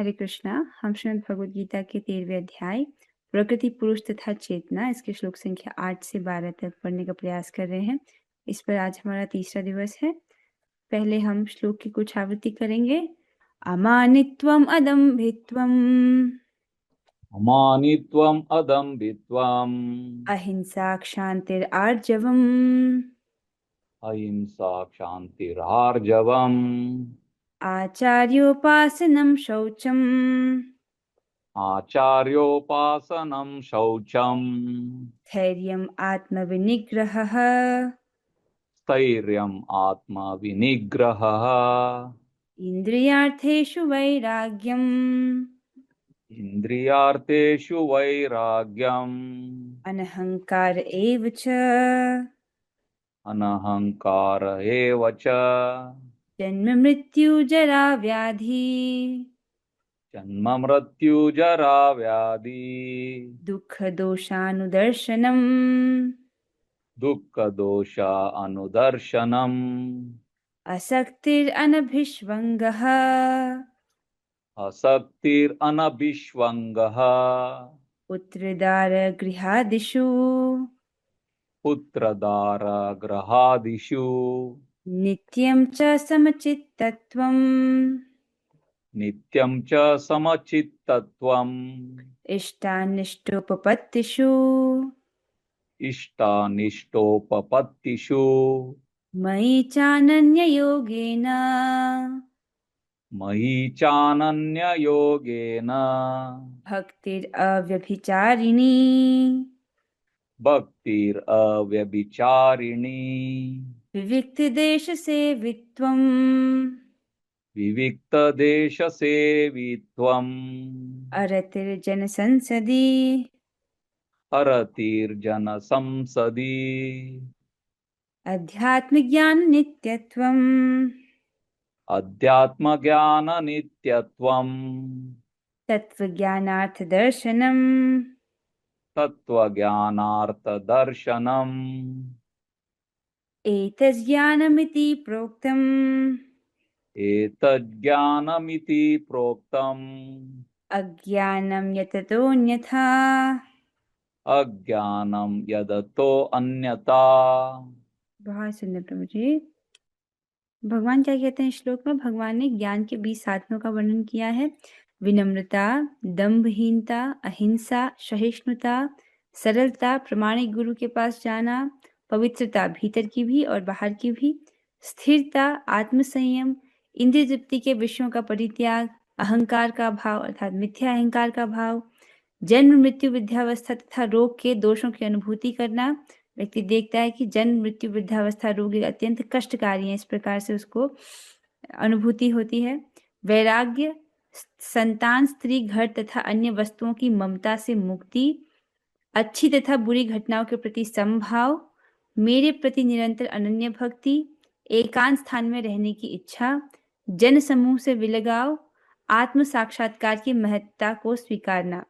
हरे कृष्णा। हम श्रीमद् भगवद गीता के 13वें अध्याय प्रकृति पुरुष तथा चेतना इसके श्लोक संख्या 8 से 12 तक पढ़ने का प्रयास कर रहे हैं। इस पर आज हमारा तीसरा दिवस है। पहले हम श्लोक की कुछ आवृत्ति करेंगे। अमानित्वम अदम्भित्वम अमानित्वम् अदम्भित्वम् अहिंसा क्षान्तिर आर्जवम अहिंसा क्षान्तिरार्जवम् आचार्योपासनं शौचम आचार्योपासनं शौचम् धैर्यम् आत्मविनिग्रहः स्थैर्यम् आत्मविनिग्रहः इन्द्रियार्थेषु वैराग्यम् इन्द्रियार्थेषु वैराग्यम् अनहङ्कार एव च अनहङ्कार एव च जन्म मृत्यु जरा व्याधि जन्म मृत्यु जरा व्याधि दुःख दोषानुदर्शनम् दुःख दोष अनुदर्शनम् असक्तिरनभिष्वङ्गः असक्तिरनभिष्वङ्गः पुत्रदार गृहादिषु पुत्रदारगृहादिषु नित्यं च समचित्तत्वम् नित्यं च समचित्तत्वम् इष्टानिष्टोपपत्तिषु इष्टानिष्टोपपत्तिषु मयि चानन्ययोगेन मयि चानन्ययोगेन भक्तिरव्यभिचारिणी भक्तिरव्यभिचारिणी विविक्तदेशसेवित्वम् विविक्तदेशसेवित्वम् अरतिर्जनसंसदि अरतिर्जनसंसदि अध्यात्मज्ञाननित्यत्वम् अध्यात्मज्ञाननित्यत्वम् तत्त्वज्ञानार्थदर्शनम् तत्त्वज्ञानार्थदर्शनम् एतज्ज्ञानमिति प्रोक्तम् एतज्ज्ञानमिति प्रोक्तम् अज्ञानं यततोऽन्यथा अज्ञानं यदतो अन्यथा। बहुत सुंदर प्रभु जी। भगवान क्या कहते हैं श्लोक में? भगवान ने ज्ञान के 20 साधनों का वर्णन किया है। विनम्रता, दंभहीनता, अहिंसा, सहिष्णुता, सरलता, प्रामाणिक गुरु के पास जाना, पवित्रता भीतर की भी और बाहर की भी, स्थिरता, आत्मसंयम, इंद्रिय तृप्ति के विषयों का परित्याग, अहंकार का भाव अर्थात मिथ्या अहंकार का भाव, जन्म मृत्यु वृद्धावस्था तथा रोग के दोषों की अनुभूति करना। व्यक्ति देखता है कि जन्म मृत्यु वृद्धावस्था रोग अत्यंत कष्टकारी है, इस प्रकार से उसको अनुभूति होती है। वैराग्य, संतान, स्त्री, घर तथा अन्य वस्तुओं की ममता से मुक्ति, अच्छी तथा बुरी घटनाओं के प्रति समभाव, मेरे प्रति निरंतर अनन्य भक्ति, एकांत स्थान में रहने की इच्छा, जन समूह से विलगाव, आत्म साक्षात्कार की महत्ता को स्वीकारना।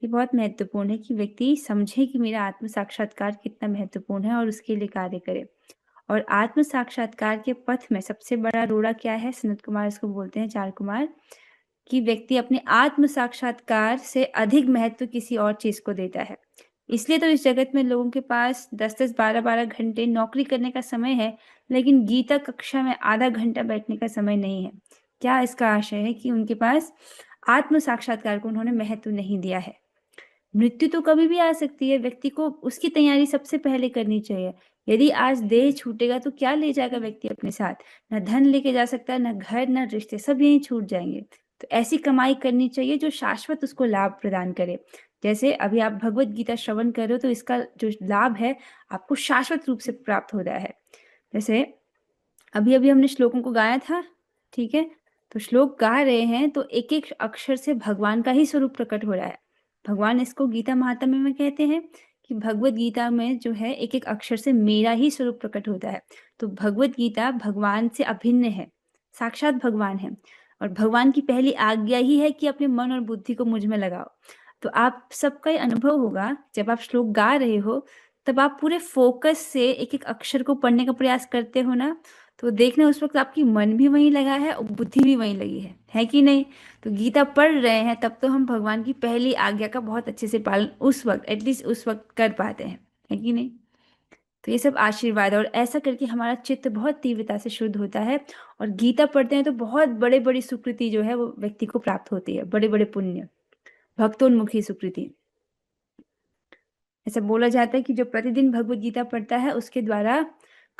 ये बहुत महत्वपूर्ण है कि व्यक्ति समझे कि मेरा आत्म साक्षात्कार कितना महत्वपूर्ण है और उसके लिए कार्य करे। और आत्म साक्षात्कार के पथ में सबसे बड़ा रोड़ा क्या है? सनत कुमार इसको बोलते हैं, चार कुमार, कि व्यक्ति अपने आत्म साक्षात्कार से अधिक महत्व किसी और चीज को देता है। इसलिए तो इस जगत में लोगों के पास 10-10, 12-12 घंटे नौकरी करने का समय है, लेकिन गीता कक्षा में आधा घंटा बैठने का समय नहीं है। क्या इसका आशय है? कि उनके पास आत्म साक्षात्कार को उन्होंने महत्व नहीं दिया है। मृत्यु तो कभी भी आ सकती है, व्यक्ति को उसकी तैयारी सबसे पहले करनी चाहिए। यदि आज देह छूटेगा तो क्या ले जाएगा व्यक्ति अपने साथ? न धन लेके जा सकता है, न घर, न रिश्ते, सब यहीं छूट जाएंगे। तो ऐसी कमाई करनी चाहिए जो शाश्वत उसको लाभ प्रदान करे। जैसे अभी आप भगवत गीता श्रवण कर रहे हो तो इसका जो लाभ है आपको शाश्वत रूप से प्राप्त हो रहा है। जैसे अभी अभी हमने श्लोकों को गाया था, ठीक है? तो श्लोक गा रहे हैं तो एक एक अक्षर से भगवान का ही स्वरूप प्रकट हो रहा है। भगवान इसको गीता महात्म्य में कहते हैं कि भगवत गीता में जो है एक एक अक्षर से मेरा ही स्वरूप प्रकट होता है। तो भगवत गीता भगवान से अभिन्न है, साक्षात भगवान है। और भगवान की पहली आज्ञा ही है कि अपने मन और बुद्धि को मुझ में लगाओ। तो आप सबका ही अनुभव होगा, जब आप श्लोक गा रहे हो तब आप पूरे फोकस से एक एक अक्षर को पढ़ने का प्रयास करते हो ना, तो देखना उस वक्त आपकी मन भी वहीं लगा है और बुद्धि भी वहीं लगी है कि नहीं? तो गीता पढ़ रहे हैं तब तो हम भगवान की पहली आज्ञा का बहुत अच्छे से पालन उस वक्त, एटलीस्ट उस वक्त कर पाते हैं, है कि नहीं? तो ये सब आशीर्वाद है और ऐसा करके हमारा चित्त बहुत तीव्रता से शुद्ध होता है। और गीता पढ़ते हैं तो बहुत बड़े बड़ी सुकृति जो है वो व्यक्ति को प्राप्त होती है, बड़े बड़े पुण्य, भक्तोन्मुखी सुकृति। ऐसा बोला जाता है कि जो प्रतिदिन भगवत गीता पढ़ता है उसके द्वारा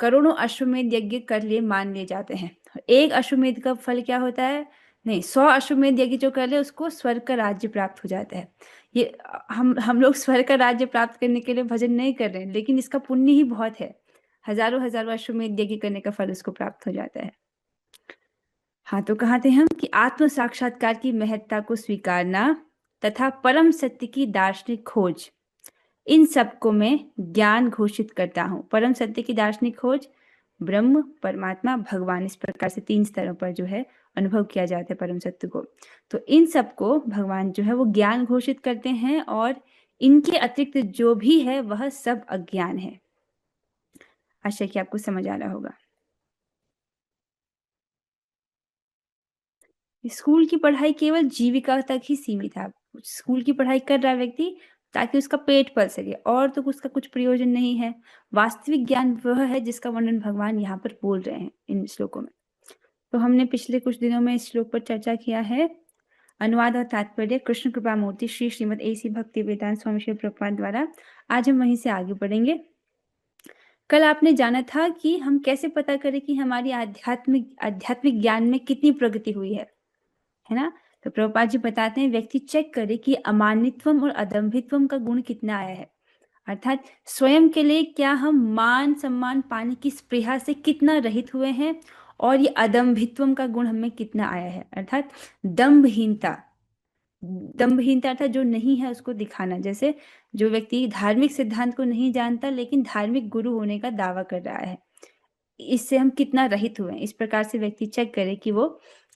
करोड़ों अश्वमेध यज्ञ कर लिए मान लिए जाते हैं। एक अश्वमेध का फल क्या होता है? नहीं, 100 अश्वमेध यज्ञ जो कर ले उसको स्वर्ग का राज्य प्राप्त हो जाता है। ये हम लोग स्वर्ग का राज्य प्राप्त करने के लिए भजन नहीं कर रहे हैं, लेकिन इसका पुण्य ही बहुत है। हजारों हजारों अश्वमेध यज्ञ करने का फल उसको प्राप्त हो जाता है। हाँ, तो कहाँ थे हम कि आत्म साक्षात्कार की महत्ता को स्वीकारना तथा परम सत्य की दार्शनिक खोज, इन सबको मैं ज्ञान घोषित करता हूँ। परम सत्य की दार्शनिक खोज, ब्रह्म, परमात्मा, भगवान, इस प्रकार से 3 स्तरों पर जो है अनुभव किया जाता है परम सत्य को। तो इन सबको भगवान जो है वो ज्ञान घोषित करते हैं और इनके अतिरिक्त जो भी है वह सब अज्ञान है। आशा कि आपको समझ आ रहा होगा। स्कूल की पढ़ाई केवल जीविका तक ही सीमित है। स्कूल की पढ़ाई कर रहा है व्यक्ति ताकि उसका पेट पल सके, और तो उसका कुछ प्रयोजन नहीं है। वास्तविक ज्ञान वह है जिसका वर्णन भगवान यहाँ पर बोल रहे हैं इन श्लोकों में। तो हमने पिछले कुछ दिनों में इस श्लोक पर चर्चा किया है। अनुवाद और तात्पर्य कृष्ण कृपा मूर्ति श्री श्रीमद एसी भक्ति वेदांत स्वामी श्री प्रभुपाद द्वारा। आज हम वहीं से आगे बढ़ेंगे। कल आपने जाना था कि हम कैसे पता करें कि हमारी आध्यात्मिक ज्ञान में कितनी प्रगति हुई है ना? तो प्रभुपाद जी बताते हैं व्यक्ति चेक करे कि अमानित्वम और अदम्भित्वम का गुण कितना आया है, अर्थात स्वयं के लिए क्या हम मान सम्मान पाने की स्पृहा से कितना रहित हुए हैं, और ये अदम्भित्वम का गुण हमें कितना आया है, अर्थात दम्भहीनता। दम्भहीनता अर्थात जो नहीं है उसको दिखाना। जैसे जो व्यक्ति धार्मिक सिद्धांत को नहीं जानता लेकिन धार्मिक गुरु होने का दावा कर रहा है, इससे हम कितना रहित हुए हैं। इस प्रकार से व्यक्ति चेक करे कि वो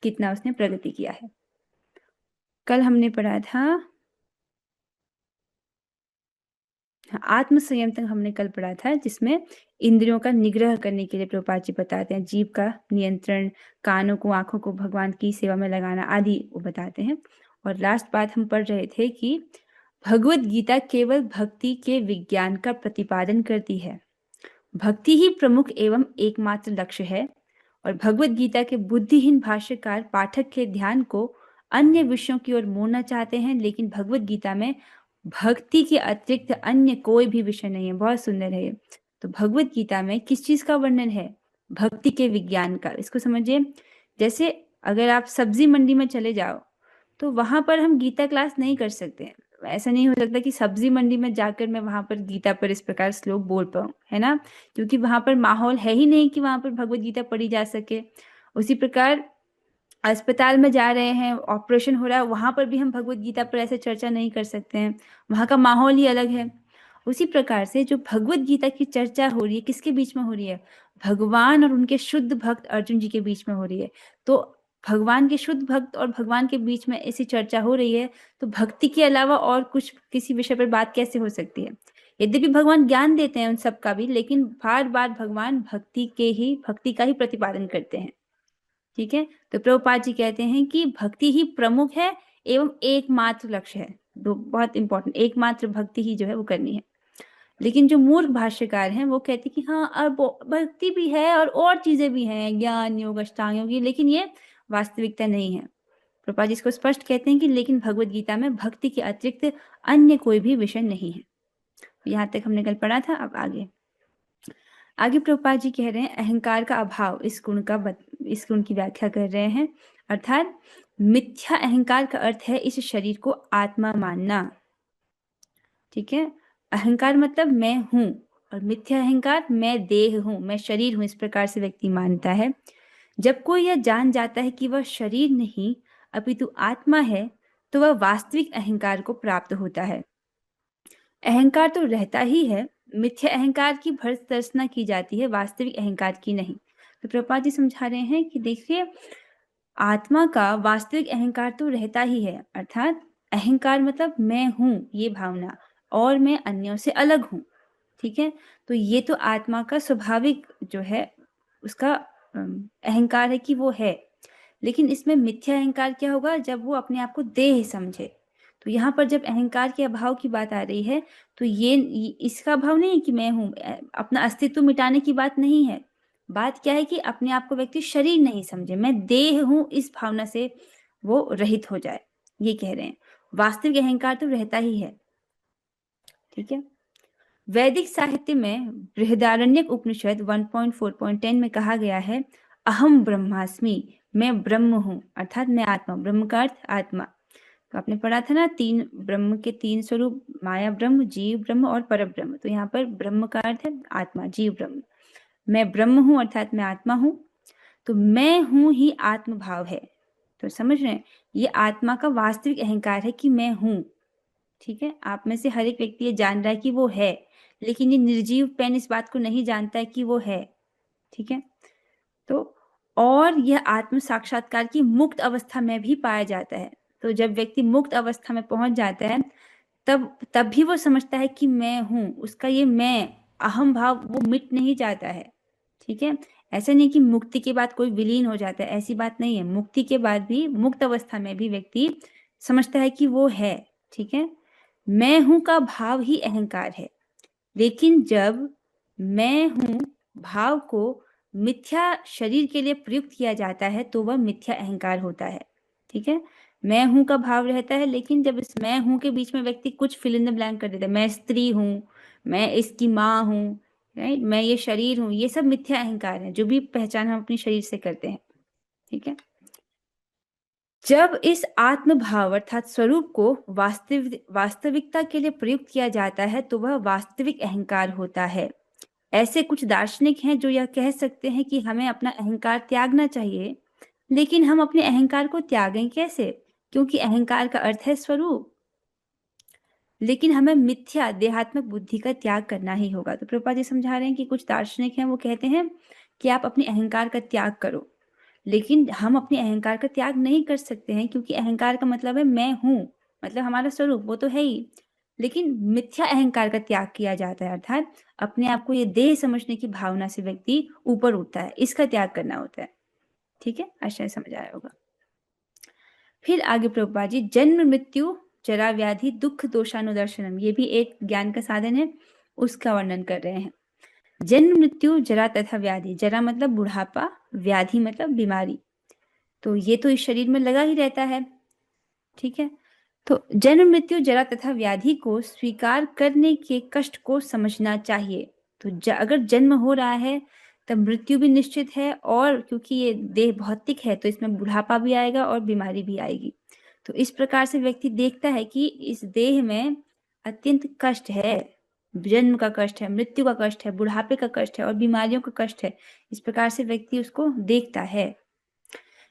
कितना उसने प्रगति किया है। कल हमने पढ़ा था आत्म संयम तक हमने कल पढ़ा था, जिसमें इंद्रियों का निग्रह करने के लिए प्रभुपाद जी बताते हैं, जीभ का नियंत्रण, कानों को आंखों को भगवान की सेवा में लगाना आदि वो बताते हैं। और लास्ट बात हम पढ़ रहे थे कि भगवत गीता केवल भक्ति के विज्ञान का प्रतिपादन करती है। भक्ति ही प्रमुख एवं एकमात्र लक्ष्य है, और भगवत गीता के बुद्धिहीन भाष्यकार पाठक के ध्यान को अन्य विषयों की ओर मोड़ना चाहते हैं, लेकिन भगवत गीता में भक्ति के अतिरिक्त अन्य कोई भी विषय नहीं है। बहुत सुंदर है ये। तो भगवत गीता में किस चीज का वर्णन है? भक्ति के विज्ञान का। इसको समझिए, जैसे अगर आप सब्जी मंडी में चले जाओ तो वहां पर हम गीता क्लास नहीं कर सकते हैं। ऐसा नहीं हो सकता कि सब्जी मंडी में जाकर मैं वहां पर गीता पर इस प्रकार श्लोक बोल पाऊं, है ना? क्योंकि वहां पर माहौल है ही नहीं कि वहां पर भगवत गीता पढ़ी जा सके। उसी प्रकार अस्पताल में जा रहे हैं, ऑपरेशन हो रहा है, वहां पर भी हम भगवत गीता पर ऐसे चर्चा नहीं कर सकते हैं, वहां का माहौल ही अलग है। उसी प्रकार से जो भगवत गीता की चर्चा हो रही है, किसके बीच में हो रही है? भगवान और उनके शुद्ध भक्त अर्जुन जी के बीच में हो रही है। तो भगवान के शुद्ध भक्त और भगवान के बीच में ऐसी चर्चा हो रही है, तो भक्ति के अलावा और कुछ किसी विषय पर बात कैसे हो सकती है? यद्यपि भगवान ज्ञान देते हैं उन सब का भी, लेकिन बार बार भगवान भक्ति का ही प्रतिपादन करते हैं। ठीक है, तो प्रभुपाद जी कहते हैं कि भक्ति ही प्रमुख है एवं एकमात्र लक्ष्य है। दो बहुत इंपॉर्टेंट, एकमात्र भक्ति ही जो है वो करनी है। लेकिन जो मूर्ख भाष्यकार हैं वो कहते हैं कि हाँ, अब भक्ति भी है और चीजें भी हैं, ज्ञान योग अष्टांग योग, लेकिन ये वास्तविकता नहीं है। प्रभुपाद जी इसको स्पष्ट कहते हैं कि लेकिन भगवत गीता में भक्ति के अतिरिक्त अन्य कोई भी विषय नहीं है। यहाँ तक हमने कल पढ़ा था। अब आगे प्रभुपाद जी कह रहे हैं अहंकार का अभाव, इस गुण की व्याख्या कर रहे हैं। अर्थात मिथ्या अहंकार का अर्थ है इस शरीर को आत्मा मानना। ठीक है, अहंकार मतलब मैं हूं, और मिथ्या अहंकार मैं देह हूं, मैं शरीर हूं, इस प्रकार से व्यक्ति मानता है। जब कोई यह जान जाता है कि वह शरीर नहीं अपितु आत्मा है, तो वह वास्तविक अहंकार को प्राप्त होता है। अहंकार तो रहता ही है, मिथ्या अहंकार की भर्त्सना की जाती है, वास्तविक अहंकार की नहीं। तो प्रभुपाद जी समझा रहे हैं कि देखिए, आत्मा का वास्तविक अहंकार तो रहता ही है, अर्थात अहंकार मतलब मैं हूं ये भावना, और मैं अन्यों से अलग हूं। ठीक है, तो ये तो आत्मा का स्वाभाविक जो है उसका अहंकार है कि वो है, लेकिन इसमें मिथ्या अहंकार क्या होगा, जब वो अपने आप को देह समझे। तो यहाँ पर जब अहंकार के अभाव की बात आ रही है, तो ये इसका अभाव नहीं है कि मैं हूँ, अपना अस्तित्व मिटाने की बात नहीं है। बात क्या है कि अपने आप को व्यक्ति शरीर नहीं समझे, मैं देह हूँ, इस भावना से वो रहित हो जाए, ये कह रहे हैं। वास्तविक अहंकार तो रहता ही है। ठीक है। वैदिक साहित्य में बृहदारण्यक उपनिषद 1.4.10 में कहा गया है, अहम ब्रह्मास्मि, मैं ब्रह्म हूँ, अर्थात मैं आत्मा। ब्रह्म का अर्थ आत्मा। तो आपने पढ़ा था ना, तीन ब्रह्म के तीन स्वरूप, माया ब्रह्म, जीव ब्रह्म और पर ब्रह्म। तो यहाँ पर ब्रह्म का अर्थ है आत्मा, जीव ब्रह्म। मैं ब्रह्म हूँ अर्थात मैं आत्मा हूँ। तो मैं हूँ ही आत्म भाव है। तो समझ रहे हैं, ये आत्मा का वास्तविक अहंकार है कि मैं हूँ। ठीक है। आप में से हर एक व्यक्ति ये जान रहा है कि वो है, लेकिन ये निर्जीव पेन इस बात को नहीं जानता है कि वो है। ठीक है। तो और यह आत्म साक्षात्कार की मुक्त अवस्था में भी पाया जाता है। तो जब व्यक्ति मुक्त अवस्था में पहुंच जाता है, तब भी वो समझता है कि मैं हूं। उसका ये मैं, अहम भाव वो मिट नहीं जाता है। ठीक है। ऐसा नहीं कि मुक्ति के बाद कोई विलीन हो जाता है, ऐसी बात नहीं है। मुक्ति के बाद भी, मुक्त अवस्था में भी व्यक्ति समझता है कि वो है। ठीक है। मैं हूं का भाव ही अहंकार है। लेकिन जब मैं हूं भाव को मिथ्या शरीर के लिए प्रयुक्त किया जाता है, तो वह मिथ्या अहंकार होता है। ठीक है। मैं हूं का भाव रहता है, लेकिन जब इस मैं हूं के बीच में व्यक्ति कुछ फिल इन द ब्लैंक कर देता है, मैं स्त्री हूं, मैं इसकी माँ हूं, राइट, मैं ये शरीर हूं, ये सब मिथ्या अहंकार है, जो भी पहचान हम अपनी शरीर से करते हैं। ठीक है। जब इस आत्म भाव अर्थात स्वरूप को वास्तविकता के लिए प्रयुक्त किया जाता है, तो वह वास्तविक अहंकार होता है। ऐसे कुछ दार्शनिक हैं जो यह कह सकते हैं कि हमें अपना अहंकार त्यागना चाहिए, लेकिन हम अपने अहंकार को त्यागें कैसे, क्योंकि अहंकार का अर्थ है स्वरूप। लेकिन हमें मिथ्या देहात्मक बुद्धि का त्याग करना ही होगा। तो प्रभुपाद जी समझा रहे हैं कि कुछ दार्शनिक हैं, वो कहते हैं कि आप अपने अहंकार का त्याग करो, लेकिन हम अपने अहंकार का त्याग नहीं कर सकते हैं, क्योंकि अहंकार का मतलब है मैं हूं, मतलब हमारा स्वरूप वो तो है ही। लेकिन मिथ्या अहंकार का त्याग किया जाता है, अर्थात अपने आप को ये देह समझने की भावना से व्यक्ति ऊपर उठता है, इसका त्याग करना होता है। ठीक है। आशा समझ आया होगा। फिर आगे प्रभुपाद जी जन्म मृत्यु जरा व्याधि दुख दोषानुदर्शनम, ये भी एक ज्ञान का साधन है, उसका वर्णन कर रहे हैं। जन्म मृत्यु जरा तथा व्याधि, जरा मतलब बुढ़ापा, व्याधि मतलब बीमारी, तो ये तो इस शरीर में लगा ही रहता है। ठीक है। तो जन्म मृत्यु जरा तथा व्याधि को स्वीकार करने के कष्ट को समझना चाहिए। तो अगर जन्म हो रहा है, तब मृत्यु भी निश्चित है, और क्योंकि ये देह भौतिक है, तो इसमें बुढ़ापा भी आएगा और बीमारी भी आएगी। तो इस प्रकार से व्यक्ति देखता है कि इस देह में अत्यंत कष्ट है, जन्म का कष्ट है, मृत्यु का कष्ट है, बुढ़ापे का कष्ट है और बीमारियों का कष्ट है। इस प्रकार से व्यक्ति उसको देखता है।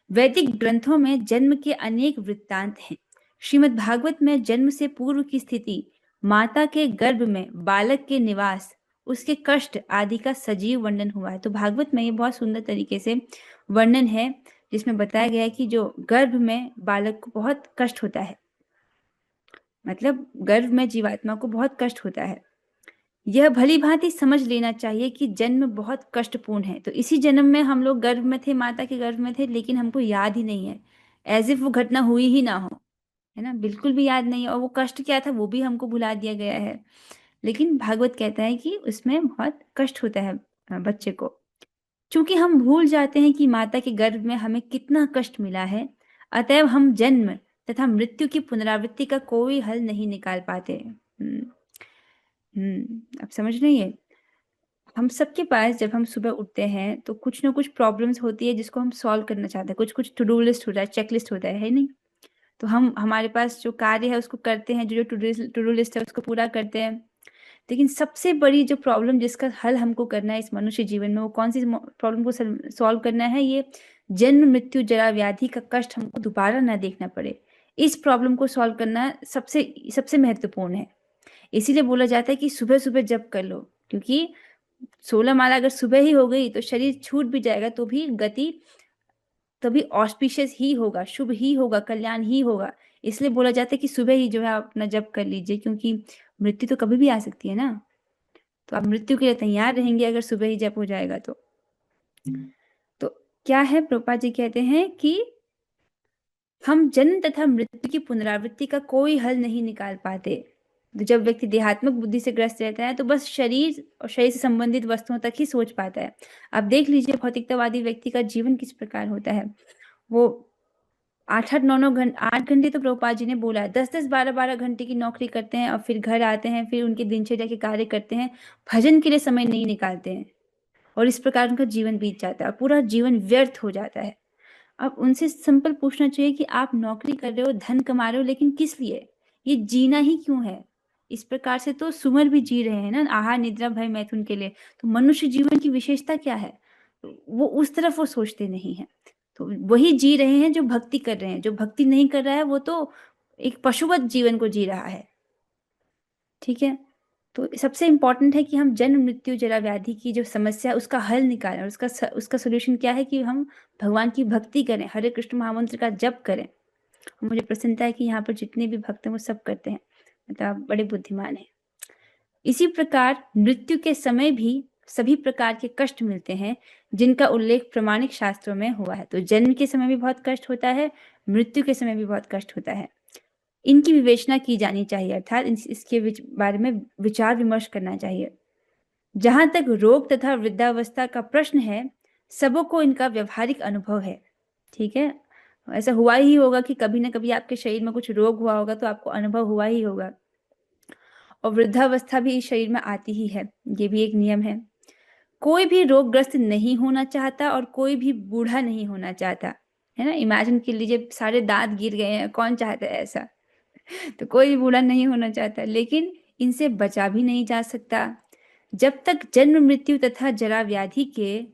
वैदिक ग्रंथों में जन्म के अनेक वृत्तांत हैं। श्रीमद् भागवत में जन्म से पूर्व की स्थिति, माता के गर्भ में बालक के निवास, उसके कष्ट आदि का सजीव वर्णन हुआ है। तो भागवत में ये बहुत सुंदर तरीके से वर्णन है, जिसमें बताया गया है कि जो गर्भ में बालक को बहुत कष्ट होता है, मतलब गर्भ में जीवात्मा को बहुत कष्ट होता है। यह भली भांति समझ लेना चाहिए कि जन्म बहुत कष्टपूर्ण है। तो इसी जन्म में हम लोग गर्भ में थे, माता के गर्भ में थे, लेकिन हमको याद ही नहीं है, एज इफ वो घटना हुई ही ना हो, है ना, बिल्कुल भी याद नहीं है, और वो कष्ट क्या था वो भी हमको भुला दिया गया है। लेकिन भागवत कहता है कि उसमें बहुत कष्ट होता है बच्चे को। चूंकि हम भूल जाते हैं कि माता के गर्भ में हमें कितना कष्ट मिला है, अतएव हम जन्म तथा मृत्यु की पुनरावृत्ति का कोई हल नहीं निकाल पाते। अब समझ रही है, हम सबके पास जब हम सुबह उठते हैं तो कुछ ना कुछ प्रॉब्लम्स होती है जिसको हम सॉल्व करना चाहते हैं, कुछ कुछ टू डू लिस्ट होता है, चेक लिस्ट होता है नहीं। तो हम हमारे पास जो कार्य है उसको करते हैं, जो जो टू डू लिस्ट है उसको पूरा करते हैं। लेकिन सबसे बड़ी जो प्रॉब्लम जिसका हल हमको करना है इस मनुष्य जीवन में, वो कौन सी प्रॉब्लम को सॉल्व करना है, ये जन्म मृत्यु जरा व्याधि का कष्ट हमको दोबारा ना देखना पड़े, इस प्रॉब्लम को सॉल्व करना सबसे सबसे महत्वपूर्ण है। इसीलिए बोला जाता है कि सुबह सुबह जप कर लो, क्योंकि 16 माला अगर सुबह ही हो गई तो शरीर छूट भी जाएगा, तो भी गति तभी ऑस्पिशियस ही होगा, शुभ ही होगा, कल्याण ही होगा। इसलिए बोला जाता है कि सुबह ही जो है आप अपना जप कर लीजिए, क्योंकि मृत्यु तो कभी भी आ सकती है ना। तो आप मृत्यु के लिए तैयार रहेंगे अगर सुबह ही जप हो जाएगा तो। क्या है, प्रभुपाद जी कहते हैं कि हम जन्म तथा मृत्यु की पुनरावृत्ति का कोई हल नहीं निकाल पाते। तो जब व्यक्ति देहात्मक बुद्धि से ग्रस्त रहता है तो बस शरीर और शरीर से संबंधित वस्तुओं तक ही सोच पाता है। अब देख लीजिए भौतिकतावादी व्यक्ति का जीवन किस प्रकार होता है। वो 8-9 घंटे तो प्रभुपाद जी ने बोला है, 10-10 12-12 घंटे की नौकरी करते हैं और फिर घर आते हैं, फिर उनके दिनचर्या के कार्य करते हैं, भजन के लिए समय नहीं निकालते हैं, और इस प्रकार उनका जीवन बीत जाता है और पूरा जीवन व्यर्थ हो जाता है। अब उनसे सिंपल पूछना चाहिए कि आप नौकरी कर रहे हो, धन कमा रहे हो, लेकिन किस लिए? ये जीना ही क्यों है? इस प्रकार से तो सुमर भी जी रहे हैं ना, आहार निद्रा भय मैथुन के लिए। तो मनुष्य जीवन की विशेषता क्या है? वो उस तरफ वो सोचते नहीं है। तो वही जी रहे हैं जो भक्ति कर रहे हैं। जो भक्ति नहीं कर रहा है वो तो एक पशुवत जीवन को जी रहा है। ठीक है। तो सबसे इम्पोर्टेंट है कि हम जन्म मृत्यु जरा व्याधि की जो समस्या है उसका हल निकालें, और उसका सोल्यूशन क्या है कि हम भगवान की भक्ति करें, हरे कृष्ण महामंत्र का जप करें। मुझे प्रसन्नता है कि यहाँ पर जितने भी भक्त हैं वो सब करते हैं, मतलब बड़े बुद्धिमान हैं। इसी प्रकार मृत्यु के समय भी सभी प्रकार के कष्ट मिलते हैं जिनका उल्लेख प्रमाणिक शास्त्रों में हुआ है। तो जन्म के समय भी बहुत कष्ट होता है, मृत्यु के समय भी बहुत कष्ट होता है। इनकी विवेचना की जानी चाहिए, अर्थात इसके बारे में विचार विमर्श करना चाहिए। जहां तक रोग तथा वृद्धावस्था का प्रश्न है, सबों को इनका व्यवहारिक अनुभव है। ठीक है। ऐसा हुआ ही होगा कि कभी ना कभी आपके शरीर में कुछ रोग हुआ होगा, तो आपको अनुभव हुआ ही होगा। और वृद्धावस्था भी इस शरीर में आती ही है, ये भी एक नियम है। कोई भी रोगग्रस्त नहीं होना चाहता और कोई भी बूढ़ा नहीं होना चाहता, है ना। इमेजिन कर लीजिए सारे दांत गिर गए हैं, कौन चाहता है ऐसा? तो कोई बूढ़ा नहीं होना चाहता, लेकिन इनसे बचा भी नहीं जा सकता। जब तक जन्म मृत्यु तथा जरा व्याधि के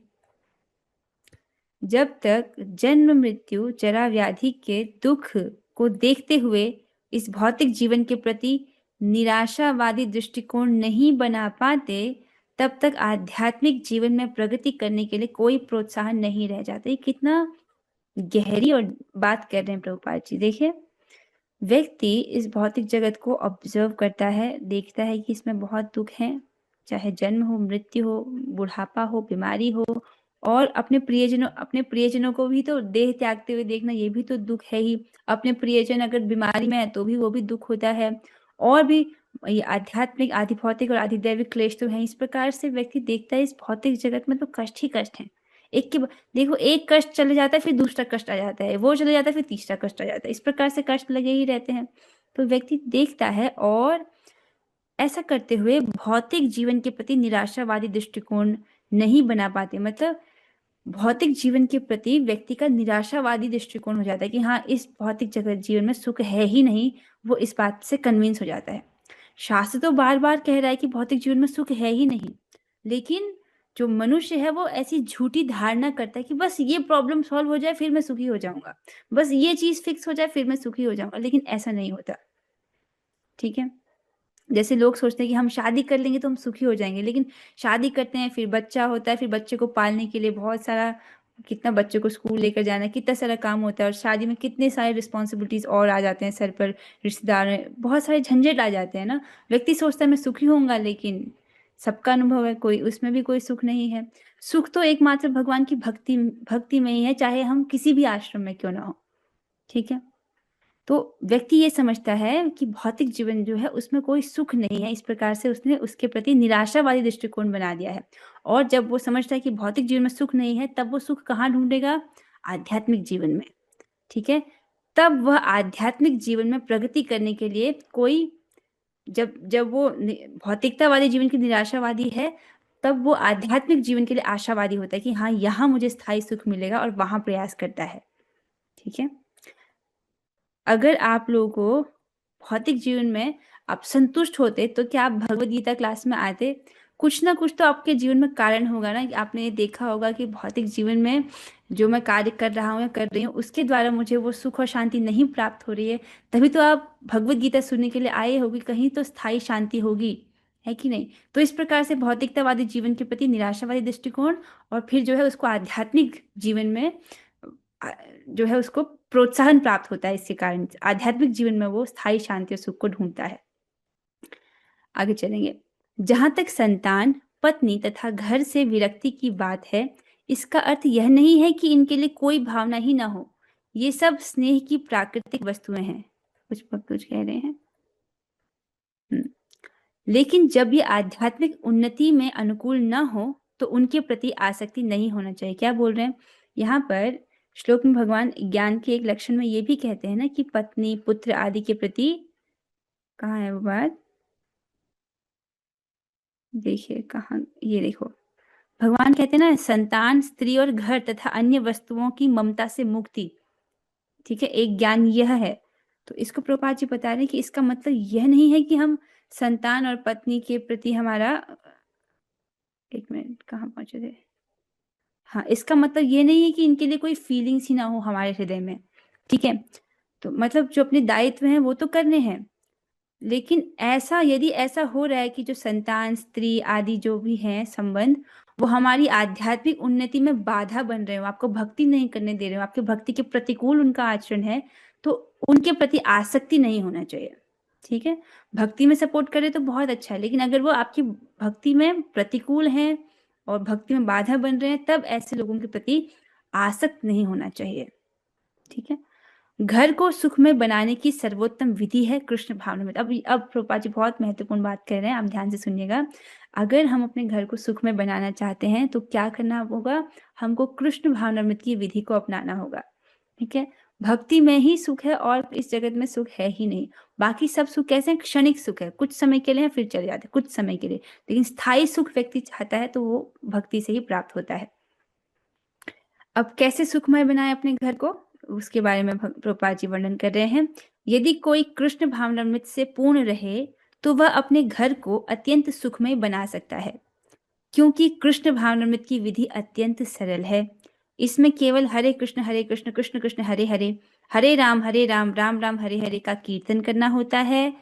जब तक जन्म मृत्यु जरा व्याधि के दुख को देखते हुए इस भौतिक जीवन के प्रति निराशावादी दृष्टिकोण नहीं बना पाते, तब तक आध्यात्मिक जीवन में प्रगति करने के लिए कोई प्रोत्साहन नहीं रह जाता। ये कितना गहरी और बात कर रहे हैं प्रभुपाद जी। देखिए, व्यक्ति इस भौतिक जगत को ऑब्जर्व करता है, देखता है कि इसमें बहुत दुख है, चाहे जन्म हो, मृत्यु हो, बुढ़ापा हो, बीमारी हो, और अपने प्रियजनों को भी तो देह त्यागते हुए देखना, ये भी तो दुख है ही। अपने प्रियजन अगर बीमारी में है तो भी वो भी दुख होता है। और भी ये आध्यात्मिक, आधि भौतिक और आधि दैविक क्लेश तो है। इस प्रकार से व्यक्ति देखता है इस भौतिक जगत में तो कष्ट ही कष्ट है। एक के देखो, एक कष्ट चले जाता है फिर दूसरा कष्ट आ जाता है, वो चले जाता है फिर तीसरा कष्ट आ जाता है, इस प्रकार से कष्ट लगे ही रहते हैं। तो व्यक्ति देखता है, और ऐसा करते हुए भौतिक जीवन के प्रति निराशावादी दृष्टिकोण नहीं बना पाते। मतलब भौतिक जीवन के प्रति व्यक्ति का निराशावादी दृष्टिकोण हो जाता है कि हाँ, इस भौतिक जगत जीवन में सुख है ही नहीं। वो इस बात से कन्विंस हो जाता है। शास्त्र तो बार बार कह रहा है कि भौतिक जीवन में सुख है ही नहीं, लेकिन जो मनुष्य है वो ऐसी झूठी धारणा करता है कि बस ये प्रॉब्लम सॉल्व हो जाए फिर मैं सुखी हो जाऊंगा, बस ये चीज फिक्स हो जाए फिर मैं सुखी हो जाऊंगा, लेकिन ऐसा नहीं होता। ठीक है। जैसे लोग सोचते हैं कि हम शादी कर लेंगे तो हम सुखी हो जाएंगे, लेकिन शादी करते हैं, फिर बच्चा होता है, फिर बच्चे को पालने के लिए बहुत सारा, कितना बच्चे को स्कूल लेकर जाना है, कितना सारा काम होता है, और शादी में कितने सारे रिस्पॉन्सिबिलिटीज और आ जाते हैं सर पर, रिश्तेदार में बहुत सारे झंझट आ जाते हैं ना। व्यक्ति सोचता है मैं सुखी होऊंगा, लेकिन सबका अनुभव है कोई उसमें भी कोई सुख नहीं है। सुख तो एकमात्र भगवान की भक्ति भक्ति में ही है, चाहे हम किसी भी आश्रम में क्यों ना हो। ठीक है। तो व्यक्ति ये समझता है कि भौतिक जीवन जो है उसमें कोई सुख नहीं है, इस प्रकार से उसने उसके प्रति निराशावादी दृष्टिकोण बना दिया है। और जब वो समझता है कि भौतिक जीवन में सुख नहीं है, तब वो सुख कहाँ ढूंढेगा? आध्यात्मिक जीवन में। ठीक है। तब वह आध्यात्मिक जीवन में प्रगति करने के लिए कोई, जब जब वो भौतिकतावादी जीवन की निराशावादी है, तब वो आध्यात्मिक जीवन के लिए आशावादी होता है कि हाँ, यहाँ मुझे स्थायी सुख मिलेगा, और वहां प्रयास करता है। ठीक है। अगर आप लोगों को भौतिक जीवन में आप संतुष्ट होते तो क्या आप भगवत गीता क्लास में आते? कुछ ना कुछ तो आपके जीवन में कारण होगा ना, कि आपने ये देखा होगा कि भौतिक जीवन में जो मैं कार्य कर रहा हूँ या कर रही हूँ उसके द्वारा मुझे वो सुख और शांति नहीं प्राप्त हो रही है, तभी तो आप भगवत गीता सुनने के लिए आए होगी, कहीं तो स्थायी शांति होगी, है कि नहीं? तो इस प्रकार से भौतिकतावादी जीवन के प्रति निराशावादी दृष्टिकोण, और फिर जो है उसको आध्यात्मिक जीवन में जो है उसको प्रोत्साहन प्राप्त होता है, इसके कारण आध्यात्मिक जीवन में वो स्थायी शांति और सुख को ढूंढता है। आगे चलेंगे। जहां तक संतान, पत्नी तथा घर से विरक्ति की बात है, इसका अर्थ यह नहीं है कि इनके लिए कोई भावना ही ना हो, ये सब स्नेह की प्राकृतिक वस्तुएं हैं। कुछ कह रहे हैं। लेकिन जब ये आध्यात्मिक उन्नति में अनुकूल न हो तो उनके प्रति आसक्ति नहीं होना चाहिए। क्या बोल रहे हैं यहाँ पर श्लोक में? भगवान ज्ञान के एक लक्षण में ये भी कहते हैं ना कि पत्नी पुत्र आदि के प्रति, कहाँ है वो बात, देखिए कहाँ, ये देखो, भगवान कहते हैं ना, संतान, स्त्री और घर तथा अन्य वस्तुओं की ममता से मुक्ति, ठीक है, एक ज्ञान यह है। तो इसको प्रभुपाद जी बता रहे हैं कि इसका मतलब यह नहीं है कि हम संतान और पत्नी के प्रति हमारा, एक मिनट कहाँ पहुंचे थे, हाँ, इसका मतलब ये नहीं है कि इनके लिए कोई फीलिंग्स ही ना हो हमारे हृदय में, ठीक है। तो मतलब जो अपने दायित्व हैं वो तो करने हैं, लेकिन ऐसा यदि ऐसा हो रहा है कि जो संतान, स्त्री आदि जो भी हैं संबंध, वो हमारी आध्यात्मिक उन्नति में बाधा बन रहे हो, आपको भक्ति नहीं करने दे रहे हो, आपके भक्ति के प्रतिकूल उनका आचरण है, तो उनके प्रति आसक्ति नहीं होना चाहिए, ठीक है। भक्ति में सपोर्ट करे तो बहुत अच्छा है, लेकिन अगर वो आपकी भक्ति में प्रतिकूल हैं और भक्ति में बाधा बन रहे हैं, तब ऐसे लोगों के प्रति आसक्त नहीं होना चाहिए, ठीक है। घर को सुखमय बनाने की सर्वोत्तम विधि है कृष्ण भावनामृत। अब प्रभुपाद जी बहुत महत्वपूर्ण बात कर रहे हैं, आप ध्यान से सुनिएगा। अगर हम अपने घर को सुखमय बनाना चाहते हैं तो क्या करना होगा? हमको कृष्ण भावनामृत की विधि को अपनाना होगा, ठीक है। भक्ति में ही सुख है और इस जगत में सुख है ही नहीं। बाकी सब सुख कैसे हैं? क्षणिक सुख है, कुछ समय के लिए फिर चले जाते हैं, कुछ समय के लिए, लेकिन स्थायी सुख व्यक्ति चाहता है तो वो भक्ति से ही प्राप्त होता है। अब कैसे सुखमय बनाए अपने घर को, उसके बारे में प्रभुपाद जी वर्णन कर रहे हैं। यदि कोई कृष्ण भावनामृत से पूर्ण रहे तो वह अपने घर को अत्यंत सुखमय बना सकता है, क्योंकि कृष्ण भावनामृत की विधि अत्यंत सरल है। इसमें केवल हरे कृष्ण कृष्ण कृष्ण हरे हरे, हरे राम राम राम हरे हरे का कीर्तन करना होता है।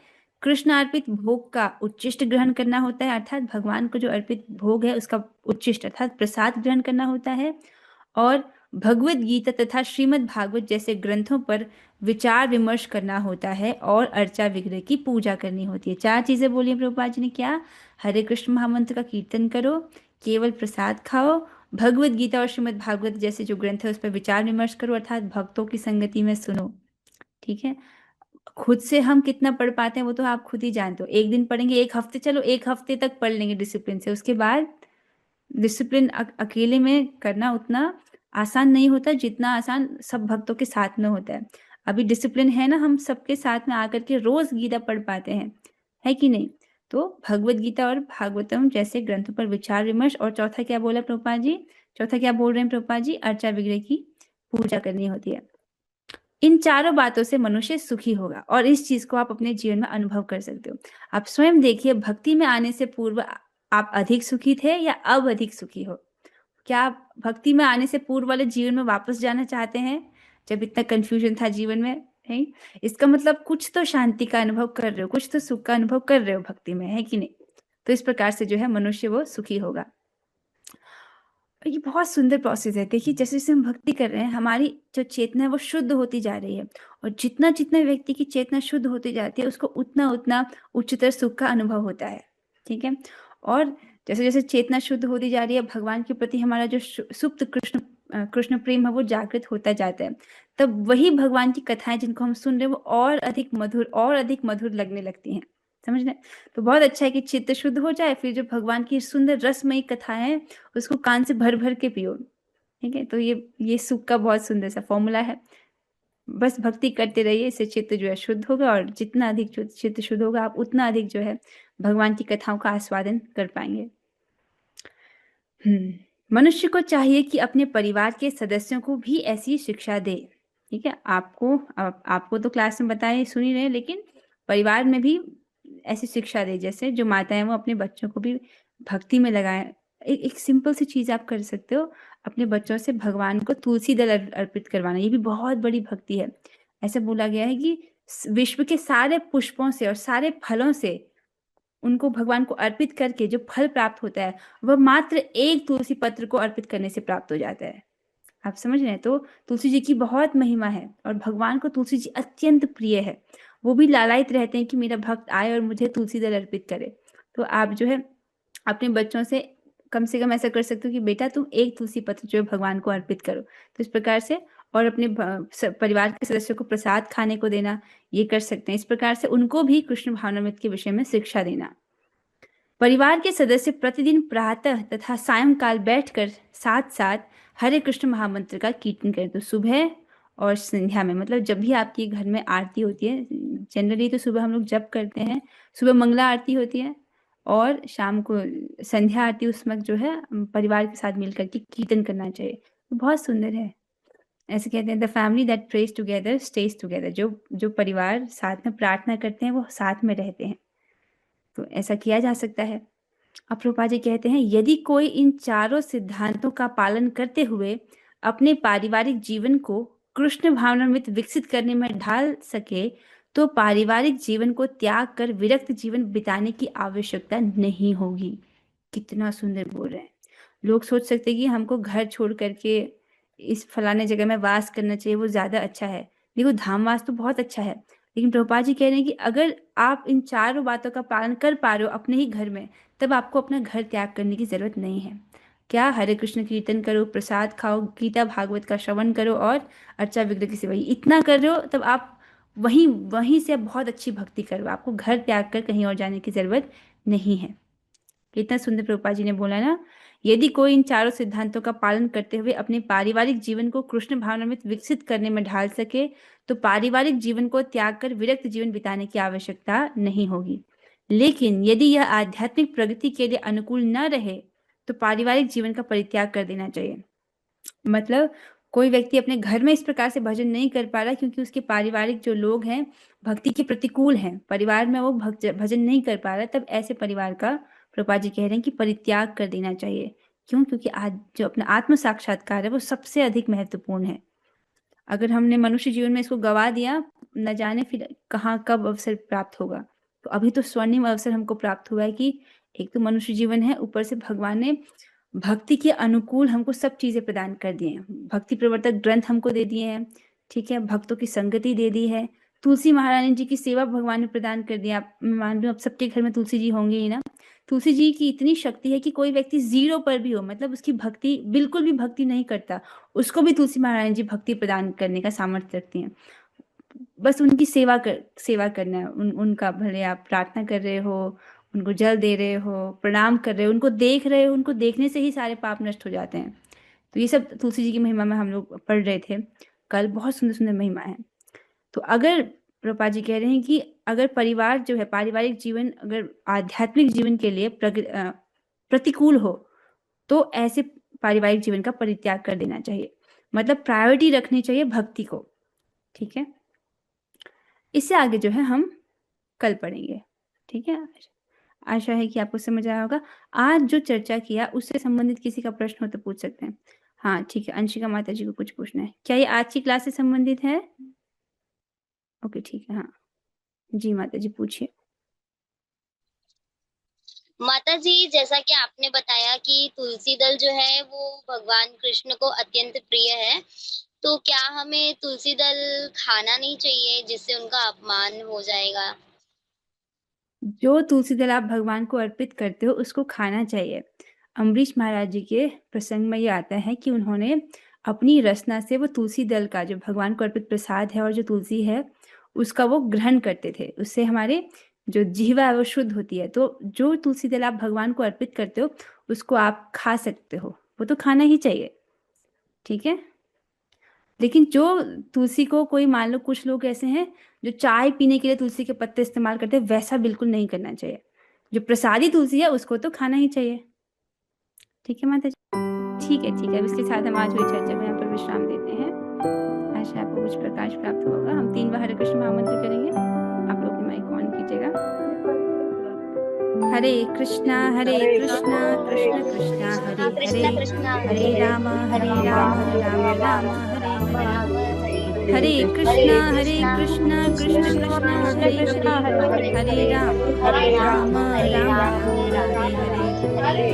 कृष्ण अर्पित भोग का उच्चिष्ट ग्रहण करना होता है, अर्थात भगवान को जो अर्पित भोग है उसका उच्चिष्ट अर्थात प्रसाद ग्रहण करना होता है। और भगवत गीता तथा श्रीमद् भागवत जैसे ग्रंथों पर विचार विमर्श करना होता है और अर्चा विग्रह की पूजा करनी होती है। 4 चीजें बोली प्रभुपाद जी ने, क्या? हरे कृष्ण महामंत्र का कीर्तन करो, केवल प्रसाद खाओ, भगवत गीता और श्रीमद् भागवत जैसे जो ग्रंथ है उस पर विचार विमर्श करो, अर्थात भक्तों की संगति में सुनो, ठीक है। खुद से हम कितना पढ़ पाते हैं वो तो आप खुद ही जानते हो। एक दिन पढ़ेंगे, एक हफ्ते, चलो एक हफ्ते तक पढ़ लेंगे डिसिप्लिन से, उसके बाद डिसिप्लिन अकेले में करना उतना आसान नहीं होता जितना आसान सब भक्तों के साथ में होता है। अभी डिसिप्लिन है ना, हम सबके साथ में आकर के रोज गीता पढ़ पाते हैं, है कि नहीं? तो भगवत गीता और भागवतम जैसे ग्रंथों पर विचार विमर्श, और चौथा क्या बोला प्रभुपाद जी? चौथा क्या बोल रहे हैं प्रभुपाद जी? अर्चा विग्रह की पूजा करनी होती है। इन चारों बातों से मनुष्य सुखी होगा, और इस चीज को आप अपने जीवन में अनुभव कर सकते हो। आप स्वयं देखिए, भक्ति में आने से पूर्व आप अधिक सुखी थे या अब अधिक सुखी हो? क्या आप भक्ति में आने से पूर्व वाले जीवन में वापस जाना चाहते हैं, जब इतना कंफ्यूजन था जीवन में? है, इसका मतलब कुछ तो शांति का अनुभव कर रहे हो, कुछ तो सुख का अनुभव कर रहे हो भक्ति में, है कि नहीं? तो इस प्रकार से जो है मनुष्य वो सुखी होगा। ये बहुत सुंदर प्रोसेस है। देखिए, जैसे जैसे हम भक्ति कर रहे हैं हमारी जो चेतना है वो शुद्ध होती जा रही है, और जितना जितना व्यक्ति की चेतना शुद्ध होती जाती है उसको उतना उतना उच्चतर सुख का अनुभव होता है, ठीक है। और जैसे जैसे चेतना शुद्ध होती जा रही है, भगवान के प्रति हमारा जो सुप्त कृष्ण प्रेम है वो जागृत होता जाता है, तब वही भगवान की कथाएं जिनको हम सुन रहे हैं वो और अधिक मधुर लगने लगती हैं, समझ रहे हैं? तो बहुत अच्छा है कि चित्त शुद्ध हो जाए, फिर जो भगवान की सुंदर रसमयी कथाएं हैं उसको कान से भर भर के पियो, ठीक है। तो ये सुख का बहुत सुंदर सा फॉर्मूला है। बस भक्ति करते रहिए, इससे चित्त जो है शुद्ध होगा, और जितना अधिक चित्त शुद्ध होगा आप उतना अधिक जो है भगवान की कथाओं का आस्वादन कर पाएंगे। मनुष्य को चाहिए कि अपने परिवार के सदस्यों को भी ऐसी शिक्षा दे, ठीक है। आपको तो क्लास में बताए सुन ही रहे हैं, लेकिन परिवार में भी ऐसी शिक्षा दे, जैसे जो माताएं वो अपने बच्चों को भी भक्ति में लगाएं। एक सिंपल सी चीज आप कर सकते हो, अपने बच्चों से भगवान को तुलसी दल अर्पित करवाना, ये भी बहुत बड़ी भक्ति है। ऐसा बोला गया है कि विश्व के सारे पुष्पों से और सारे फलों से उनको भगवान को अर्पित करके जो फल प्राप्त होता है वह मात्र एक तुलसी पत्र को अर्पित करने से प्राप्त हो जाता है। आप समझ रहे हैं? तो तुलसी जी की बहुत महिमा है, और भगवान को तुलसी जी अत्यंत प्रिय है। वो भी लालायित रहते हैं कि मेरा भक्त आए और मुझे तुलसी दल अर्पित करे। तो आप जो है अपने बच्चों से कम से कम ऐसा कर सकते हो कि बेटा तुम एक तुलसी पत्र जो है भगवान को अर्पित करो। तो इस प्रकार से, और अपने परिवार के सदस्यों को प्रसाद खाने को देना, ये कर सकते हैं। इस प्रकार से उनको भी कृष्ण भावनामृत के विषय में शिक्षा देना। परिवार के सदस्य प्रतिदिन प्रातः तथा सायंकाल बैठकर साथ साथ हरे कृष्ण महामंत्र का कीर्तन करें। तो सुबह और संध्या में, मतलब जब भी आपके घर में आरती होती है, जनरली तो सुबह हम लोग जप करते हैं, सुबह मंगला आरती होती है और शाम को संध्या आरती, उस वक्त जो है परिवार के साथ मिलकर के कीर्तन करना चाहिए। तो बहुत सुंदर है। ऐसे कहते हैं the family that praise together stage together. जो परिवार साथ में प्रार्थना करते हैं वो साथ में रहते हैं। तो ऐसा किया जा सकता है। अब प्रभुपाद जी कहते हैं, यदि कोई इन चारों सिद्धांतों का पालन करते हुए अपने पारिवारिक जीवन को कृष्ण भावनामृत विकसित करने में ढाल सके तो पारिवारिक जीवन को त्याग कर विरक्त जीवन बिताने की आवश्यकता नहीं होगी। कितना सुंदर बोल रहे हैं। लोग सोच सकते हैं कि हमको घर छोड़ करके इस फलाने जगह में वास करना चाहिए, वो ज्यादा अच्छा है। देखो, धाम वास तो बहुत अच्छा है, लेकिन प्रभुपाद जी कह रहे हैं कि अगर आप इन चारों बातों का पालन कर पा रहे हो अपने ही घर में, तब आपको अपना घर त्याग करने की जरूरत नहीं है। क्या, हरे कृष्ण कीर्तन करो, प्रसाद खाओ, गीता भागवत का श्रवण करो और अर्चा विग्रह की सेवा, इतना कर रहे हो, तब आप वहीं वहीं से बहुत अच्छी भक्ति करो। आपको घर त्याग कर कहीं और जाने की जरूरत नहीं है। कितना सुंदर प्रभुपाद जी ने बोला ना, यदि कोई इन चारों सिद्धांतों का पालन करते हुए अपने पारिवारिक जीवन को कृष्ण भावनामृत विकसित करने में ढाल सके तो पारिवारिक जीवन को त्याग कर विरक्त जीवन बिताने की आवश्यकता नहीं होगी। लेकिन यदि यह आध्यात्मिक प्रगति के लिए अनुकूल न रहे तो पारिवारिक जीवन का परित्याग कर देना चाहिए। मतलब कोई व्यक्ति अपने घर में इस प्रकार से भजन नहीं कर पा रहा क्योंकि उसके पारिवारिक जो लोग हैं भक्ति के प्रतिकूल हैं, परिवार में वो भजन नहीं कर पा रहा, तब ऐसे परिवार का प्रभुपाद जी कह रहे हैं कि परित्याग कर देना चाहिए। क्यों? क्योंकि आज जो अपना आत्म साक्षात्कार है वो सबसे अधिक महत्वपूर्ण है। अगर हमने मनुष्य जीवन में इसको गवा दिया, न जाने फिर कहाँ कब अवसर प्राप्त होगा। तो अभी तो स्वर्णिम अवसर हमको प्राप्त हुआ है कि एक तो मनुष्य जीवन है, ऊपर से भगवान ने भक्ति के अनुकूल हमको सब चीजें प्रदान कर दी हैं। भक्ति प्रवर्तक ग्रंथ हमको दे दिए हैं, ठीक है, भक्तों की संगति दे दी है, तुलसी महारानी जी की सेवा भगवान ने प्रदान कर दिया। आप, मैं मान रही हूँ अब सबके घर में तुलसी जी होंगे ही ना। तुलसी जी की इतनी शक्ति है कि कोई व्यक्ति जीरो पर भी हो, मतलब उसकी भक्ति बिल्कुल भी भक्ति नहीं करता, उसको भी तुलसी महारानी जी भक्ति प्रदान करने का सामर्थ्य रखती हैं। बस उनकी सेवा करना है। उनका, भले आप प्रार्थना कर रहे हो, उनको जल दे रहे हो, प्रणाम कर रहे हो, उनको देख रहे हो, उनको देखने से ही सारे पाप नष्ट हो जाते हैं। तो ये सब तुलसी जी की महिमा में हम लोग पढ़ रहे थे कल, बहुत सुंदर सुंदर महिमा है। तो अगर प्रभुपाद जी कह रहे हैं कि अगर परिवार जो है, पारिवारिक जीवन अगर आध्यात्मिक जीवन के लिए प्रतिकूल हो तो ऐसे पारिवारिक जीवन का परित्याग कर देना चाहिए। मतलब प्रायोरिटी रखनी चाहिए भक्ति को, ठीक है। इससे आगे जो है हम कल पढ़ेंगे, ठीक है। आशा है कि आपको समझ आया होगा। आज जो चर्चा किया उससे संबंधित किसी का प्रश्न हो तो पूछ सकते हैं। हाँ ठीक है, अंशिका माता जी को कुछ पूछना है क्या? ये आज की क्लास से संबंधित है? ओके ठीक है, हाँ जी माता जी पूछिए। माता जी, जैसा कि आपने बताया कि तुलसी दल जो है वो भगवान कृष्ण को अत्यंत प्रिय है, तो क्या हमें तुलसी दल खाना नहीं चाहिए जिससे उनका अपमान हो जाएगा? जो तुलसी दल आप भगवान को अर्पित करते हो उसको खाना चाहिए। अम्बरीश महाराज जी के प्रसंग में ये आता है कि उन्होंने अपनी रसना से वो तुलसी दल का, जो भगवान को अर्पित प्रसाद है और जो तुलसी है, उसका वो ग्रहण करते थे। उससे हमारे जो जीवा है वो शुद्ध होती है। तो जो तुलसी दल आप भगवान को अर्पित करते हो उसको आप खा सकते हो, वो तो खाना ही चाहिए, ठीक है। लेकिन जो तुलसी को, कोई मान लो कुछ लोग ऐसे हैं जो चाय पीने के लिए तुलसी के पत्ते इस्तेमाल करते हैं, वैसा बिल्कुल नहीं करना चाहिए। जो प्रसादी तुलसी है उसको तो खाना ही चाहिए, ठीक है माता जी। ठीक है, अब इसके साथ हम आज हुई चर्चा को यहाँ पर विश्राम देते हैं। आशा आपको कुछ प्रकाश प्राप्त होगा। हम 3 बार हरे कृष्ण महामंत्र करेंगे, आप लोग माइक ऑन कीजिएगा। हरे कृष्णा कृष्ण कृष्णा हरे हरे, हरे राम राम राम हरे हरे, हरे कृष्णा कृष्ण कृष्णा हरे हरे, हरे राम राम हरे हरे,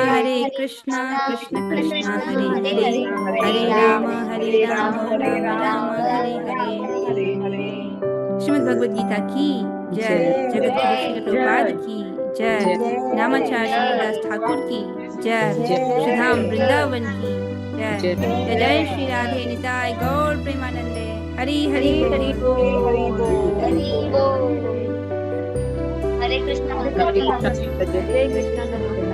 हरे कृष्णा कृष्ण कृष्णा हरे हरे, हरे राम राम हरे हरे। श्रीमद् भगवद गीता की जय। जगत गुरु श्रील प्रभुपाद की जय। नामाचार्य शंकरदास ठाकुर की जय। श्रीधाम वृंदावन की जय। जय जय श्री राधे निताय गौर प्रेमानंदे। हरि हरि हरि बोल। हरे कृष्ण। हरे कृष्ण।